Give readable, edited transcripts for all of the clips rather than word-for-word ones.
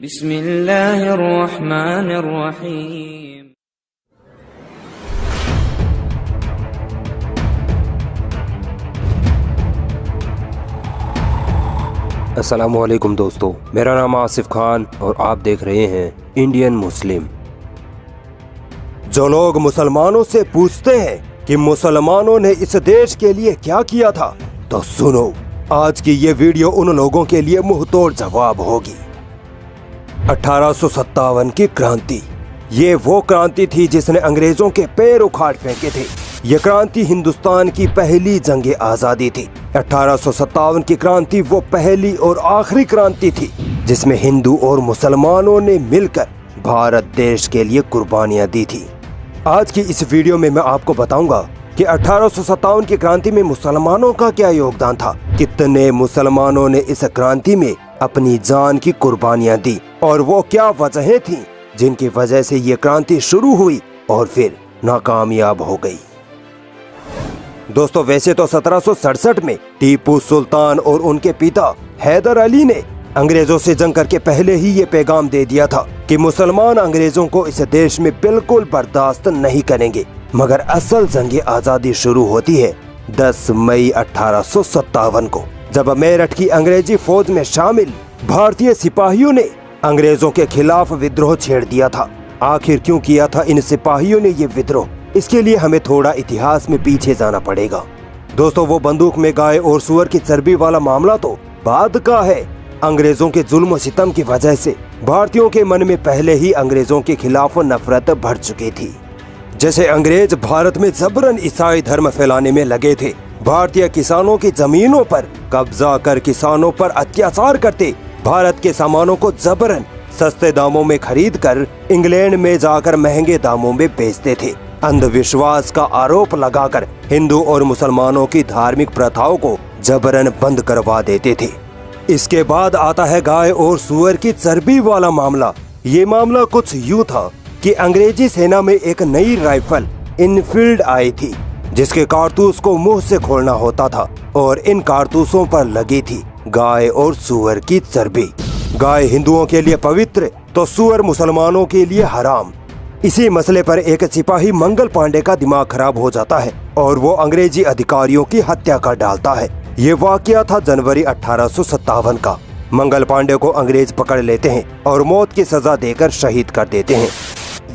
बिस्मिल्लाहिर्रहमानिर्रहीम। अस्सलामुअलैकुम दोस्तों, मेरा नाम आसिफ खान और आप देख रहे हैं इंडियन मुस्लिम। जो लोग मुसलमानों से पूछते हैं कि मुसलमानों ने इस देश के लिए क्या किया था, तो सुनो, आज की ये वीडियो उन लोगों के लिए मुंहतोड़ जवाब होगी। 1857 की क्रांति, ये वो क्रांति थी जिसने अंग्रेजों के पैर उखाड़ फेंके थे। ये क्रांति हिंदुस्तान की पहली जंग आजादी थी। 1857 की क्रांति वो पहली और आखिरी क्रांति थी जिसमें हिंदू और मुसलमानों ने मिलकर भारत देश के लिए कुर्बानियां दी थी। आज की इस वीडियो में मैं आपको बताऊंगा कि 1857 की क्रांति में मुसलमानों का क्या योगदान था, कितने मुसलमानों ने इस क्रांति में अपनी जान की कुर्बानियां दी और वो क्या वजहें थीं जिनकी वजह से ये क्रांति शुरू हुई और फिर नाकामयाब हो गई। दोस्तों, वैसे तो 1767 में टीपू सुल्तान और उनके पिता हैदर अली ने अंग्रेजों से जंग करके पहले ही ये पैगाम दे दिया था कि मुसलमान अंग्रेजों को इस देश में बिल्कुल बर्दाश्त नहीं करेंगे। मगर असल जंग आजादी शुरू होती है 10 मई 1857 को, जब मेरठ की अंग्रेजी फौज में शामिल भारतीय सिपाहियों ने अंग्रेजों के खिलाफ विद्रोह छेड़ दिया था। आखिर क्यों किया था इन सिपाहियों ने ये विद्रोह, इसके लिए हमें थोड़ा इतिहास में पीछे जाना पड़ेगा। दोस्तों, वो बंदूक में गाय और सुअर की चर्बी वाला मामला तो बाद का है। अंग्रेजों के जुल्म सितम की वजह से भारतीयों के मन में पहले ही अंग्रेजों के खिलाफ नफरत भर चुकी थी। जैसे अंग्रेज भारत में जबरन ईसाई धर्म फैलाने में लगे थे, भारतीय किसानों की जमीनों पर कब्जा कर किसानों पर अत्याचार करते, भारत के सामानों को जबरन सस्ते दामों में खरीद कर इंग्लैंड में जाकर महंगे दामों में बेचते थे, अंधविश्वास का आरोप लगाकर हिंदू और मुसलमानों की धार्मिक प्रथाओं को जबरन बंद करवा देते थे। इसके बाद आता है गाय और सुअर की चर्बी वाला मामला। ये मामला कुछ यूँ था कि अंग्रेजी सेना में एक नई राइफल इनफील्ड आई थी जिसके कारतूस को मुंह से खोलना होता था और इन कारतूसों पर लगी थी गाय और सुअर की चर्बी। गाय हिंदुओं के लिए पवित्र तो सुअर मुसलमानों के लिए हराम। इसी मसले पर एक सिपाही मंगल पांडे का दिमाग खराब हो जाता है और वो अंग्रेजी अधिकारियों की हत्या कर डालता है। ये वाकया था जनवरी 1857 का। मंगल पांडे को अंग्रेज पकड़ लेते हैं और मौत की सजा देकर शहीद कर देते हैं।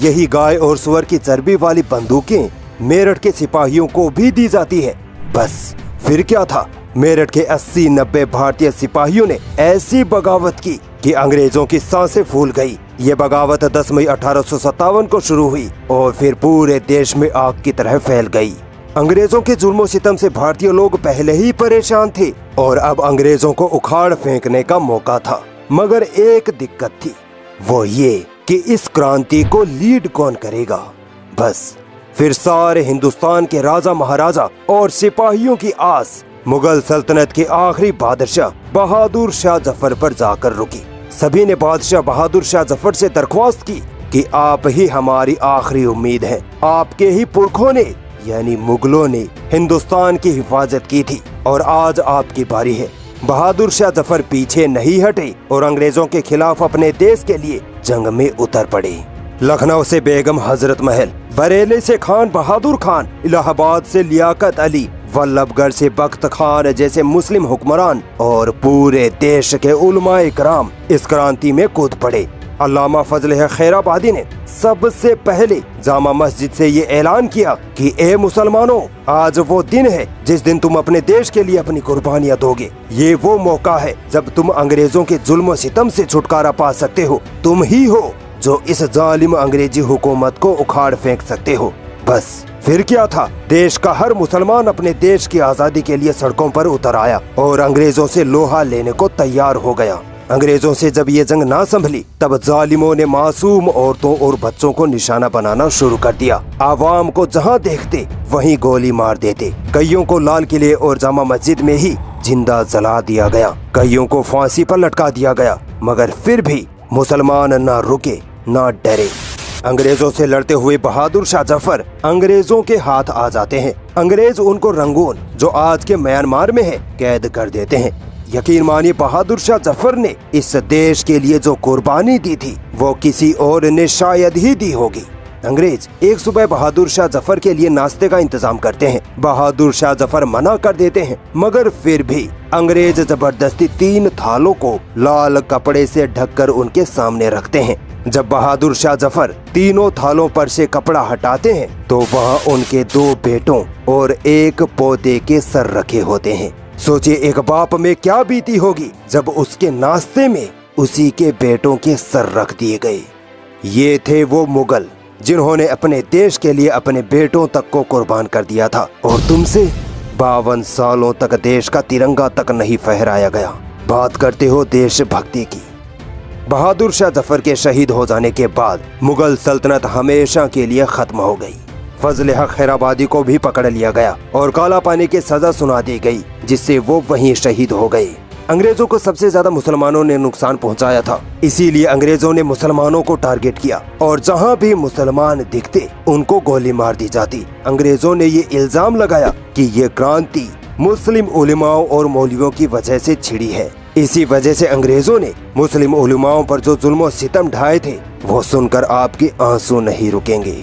यही गाय और सुअर की चर्बी वाली बंदूकें मेरठ के सिपाहियों को भी दी जाती है। बस फिर क्या था, मेरठ के 80-90 भारतीय सिपाहियों ने ऐसी बगावत की कि अंग्रेजों की सांसें फूल गई। ये बगावत 10 मई 1857 को शुरू हुई और फिर पूरे देश में आग की तरह फैल गई। अंग्रेजों के जुल्मों सितम से भारतीय लोग पहले ही परेशान थे और अब अंग्रेजों को उखाड़ फेंकने का मौका था। मगर एक दिक्कत थी, वो ये कि इस क्रांति को लीड कौन करेगा। बस फिर सारे हिंदुस्तान के राजा महाराजा और सिपाहियों की आस मुगल सल्तनत के आखिरी बादशाह बहादुर शाह जफर पर जाकर रुकी। सभी ने बादशाह बहादुर शाह जफर से दरख्वास्त की कि आप ही हमारी आखिरी उम्मीद हैं। आपके ही पुरखों ने यानी मुगलों ने हिंदुस्तान की हिफाजत की थी और आज आपकी बारी है। बहादुर शाह जफर पीछे नहीं हटे और अंग्रेजों के खिलाफ अपने देश के लिए जंग में उतर पड़े। लखनऊ से बेगम हजरत महल, बरेली से खान बहादुर खान, इलाहाबाद से लियाकत अली, वल्लभगढ़ से बख्त खान जैसे मुस्लिम हुक्मरान और पूरे देश के उलमाए कराम इस क्रांति में कूद पड़े। अल्लामा फजल खैराबादी ने सबसे पहले जामा मस्जिद से ये ऐलान किया कि ए मुसलमानों, आज वो दिन है जिस दिन तुम अपने देश के लिए अपनी कुर्बानियां दोगे। ये वो मौका है जब तुम अंग्रेजों के जुल्म सितम से छुटकारा पा सकते हो। तुम ही हो जो इस जालिम अंग्रेजी हुकूमत को उखाड़ फेंक सकते हो। बस फिर क्या था, देश का हर मुसलमान अपने देश की आजादी के लिए सड़कों पर उतर आया और अंग्रेजों से लोहा लेने को तैयार हो गया। अंग्रेजों से जब ये जंग ना संभली तब जालिमों ने मासूम औरतों और बच्चों को निशाना बनाना शुरू कर दिया। आवाम को जहाँ देखते वहीं गोली मार देते। कईयों को लाल किले और जामा मस्जिद में ही जिंदा जला दिया गया, कईयों को फांसी पर लटका दिया गया। मगर फिर भी मुसलमान ना रुके ना डरे। अंग्रेजों से लड़ते हुए बहादुर शाह जफर अंग्रेजों के हाथ आ जाते हैं। अंग्रेज उनको रंगून, जो आज के म्यांमार में है, कैद कर देते हैं। यकीन मानिए बहादुर शाह जफर ने इस देश के लिए जो कुर्बानी दी थी वो किसी और ने शायद ही दी होगी। अंग्रेज एक सुबह बहादुर शाह जफर के लिए नाश्ते का इंतजाम करते हैं। बहादुर शाह जफर मना कर देते हैं, मगर फिर भी अंग्रेज जबरदस्ती 3 थालों को लाल कपड़े से ढककर उनके सामने रखते हैं। जब बहादुर शाह जफर तीनों थालों पर से कपड़ा हटाते हैं तो वहाँ उनके 2 बेटों और 1 पोते के सर रखे होते हैं। सोचिए एक बाप में क्या बीती होगी जब उसके नाश्ते में उसी के बेटों के सर रख दिए गए। ये थे वो मुगल जिन्होंने अपने देश के लिए अपने बेटों तक को कुर्बान कर दिया था, और तुमसे 52 सालों तक देश का तिरंगा तक नहीं फहराया गया। बात करते हो देशभक्ति की। बहादुर शाह जफर के शहीद हो जाने के बाद मुगल सल्तनत हमेशा के लिए खत्म हो गई। फजल हक खैराबादी को भी पकड़ लिया गया और काला पानी की सजा सुना दी गई, जिससे वो वहीं शहीद हो गए। अंग्रेजों को सबसे ज्यादा मुसलमानों ने नुकसान पहुंचाया था, इसीलिए अंग्रेजों ने मुसलमानों को टारगेट किया और जहां भी मुसलमान दिखते उनको गोली मार दी जाती। अंग्रेजों ने ये इल्जाम लगाया कि ये क्रांति मुस्लिम उलेमाओं और मौलवियों की वजह से छिड़ी है। इसी वजह से अंग्रेजों ने मुस्लिम उलेमाओं पर जो जुल्म सितम ढाए थे वो सुनकर आपके आंसू नहीं रुकेंगे।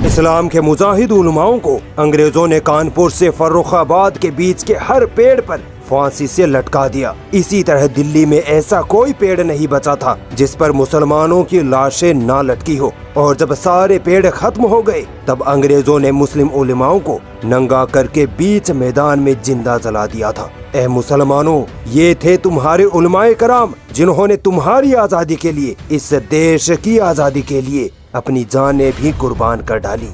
इस्लाम के मुजाहिद उलमाओं को अंग्रेजों ने कानपुर से फर्रुखाबाद के बीच के हर पेड़ पर फांसी से लटका दिया। इसी तरह दिल्ली में ऐसा कोई पेड़ नहीं बचा था जिस पर मुसलमानों की लाशें ना लटकी हो, और जब सारे पेड़ खत्म हो गए तब अंग्रेजों ने मुस्लिम उलेमाओं को नंगा करके बीच मैदान में जिंदा जला दिया था। ए मुसलमानों, ये थे तुम्हारे उलमाए कराम जिन्होंने तुम्हारी आजादी के लिए, इस देश की आजादी के लिए अपनी जानें भी कुर्बान कर डाली।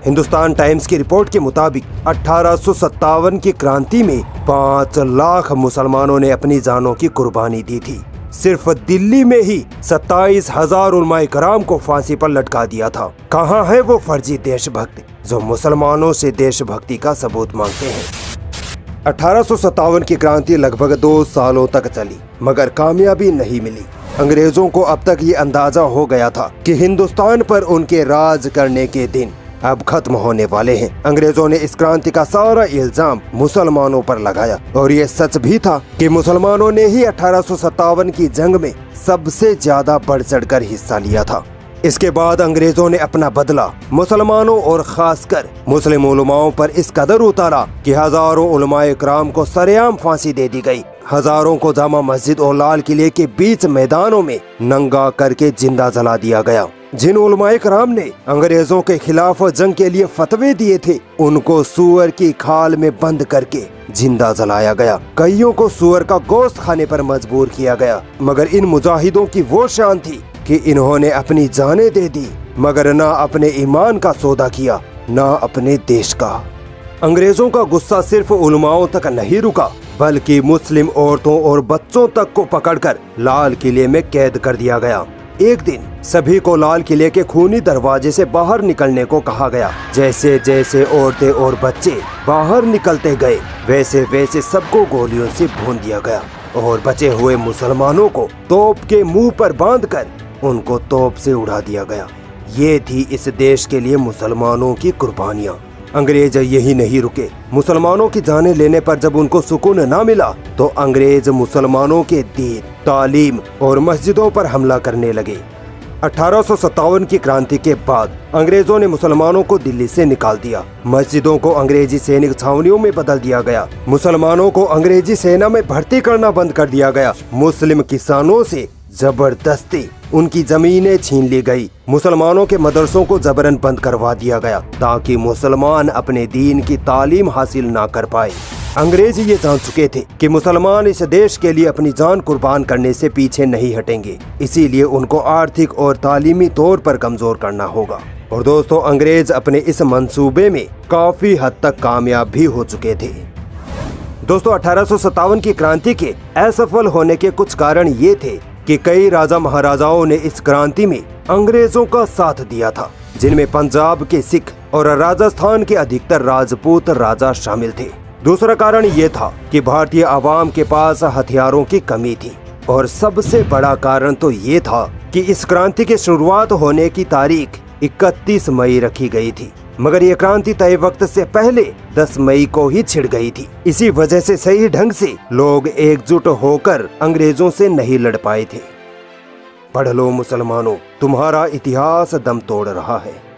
हिंदुस्तान टाइम्स की रिपोर्ट के मुताबिक 1857 की क्रांति में 5 लाख मुसलमानों ने अपनी जानों की कुर्बानी दी थी। सिर्फ दिल्ली में ही 27,000 उलमाए कराम को फांसी पर लटका दिया था। कहाँ है वो फर्जी देशभक्त जो मुसलमानों से देशभक्ति का सबूत मांगते हैं। 1857 की क्रांति लगभग 2 सालों तक चली, मगर कामयाबी नहीं मिली। अंग्रेजों को अब तक ये अंदाजा हो गया था कि हिंदुस्तान पर उनके राज करने के दिन अब खत्म होने वाले हैं। अंग्रेजों ने इस क्रांति का सारा इल्जाम मुसलमानों पर लगाया, और ये सच भी था कि मुसलमानों ने ही 1857 की जंग में सबसे ज्यादा बढ़ चढ़कर हिस्सा लिया था। इसके बाद अंग्रेजों ने अपना बदला मुसलमानों और खासकर मुस्लिम उलमाओं पर इस कदर उतारा कि हजारों उलमाए कराम को सरेआम फांसी दे दी गई। हजारों को जामा मस्जिद और लाल किले के बीच मैदानों में नंगा करके जिंदा जला दिया गया। जिन उलमाए कराम ने अंग्रेजों के खिलाफ जंग के लिए फतवे दिए थे उनको सूअर की खाल में बंद करके जिंदा जलाया गया। कईयों को सूअर का गोश्त खाने पर मजबूर किया गया। मगर इन मुजाहिदों की वो शान थी कि इन्होंने अपनी जानें दे दी, मगर ना अपने ईमान का सौदा किया, ना अपने देश का। अंग्रेजों का गुस्सा सिर्फ उलमाओं तक नहीं रुका, बल्कि मुस्लिम औरतों और बच्चों तक को पकड़कर लाल किले में कैद कर दिया गया। एक दिन सभी को लाल किले के खूनी दरवाजे से बाहर निकलने को कहा गया। जैसे जैसे औरतें और बच्चे बाहर निकलते गए वैसे वैसे सबको गोलियों से भून दिया गया, और बचे हुए मुसलमानों को तोप के मुंह पर बांधकर उनको तोप से उड़ा दिया गया। ये थी इस देश के लिए मुसलमानों की कुर्बानियां। अंग्रेज यही नहीं रुके। मुसलमानों की जानें लेने पर जब उनको सुकून ना मिला तो अंग्रेज मुसलमानों के दीन, तालीम और मस्जिदों पर हमला करने लगे। 1857 की क्रांति के बाद अंग्रेजों ने मुसलमानों को दिल्ली से निकाल दिया। मस्जिदों को अंग्रेजी सैनिक छावनियों में बदल दिया गया। मुसलमानों को अंग्रेजी सेना में भर्ती करना बंद कर दिया गया। मुस्लिम किसानों से जबरदस्ती उनकी जमीनें छीन ली गई। मुसलमानों के मदरसों को जबरन बंद करवा दिया गया ताकि मुसलमान अपने दीन की तालीम हासिल ना कर पाए। अंग्रेज ये जान चुके थे कि मुसलमान इस देश के लिए अपनी जान कुर्बान करने से पीछे नहीं हटेंगे, इसीलिए उनको आर्थिक और तालीमी तौर पर कमजोर करना होगा। और दोस्तों, अंग्रेज अपने इस मंसूबे में काफी हद तक कामयाब भी हो चुके थे। दोस्तों, 1857 की क्रांति के असफल होने के कुछ कारण ये थे कि कई राजा महाराजाओं ने इस क्रांति में अंग्रेजों का साथ दिया था, जिनमें पंजाब के सिख और राजस्थान के अधिकतर राजपूत राजा शामिल थे। दूसरा कारण ये था कि भारतीय आवाम के पास हथियारों की कमी थी, और सबसे बड़ा कारण तो ये था कि इस क्रांति की शुरुआत होने की तारीख 31 मई रखी गई थी। मगर ये क्रांति तय वक्त से पहले 10 मई को ही छिड़ गई थी। इसी वजह से सही ढंग से लोग एकजुट होकर अंग्रेजों से नहीं लड़ पाए थे। पढ़ लो मुसलमानों, तुम्हारा इतिहास दम तोड़ रहा है।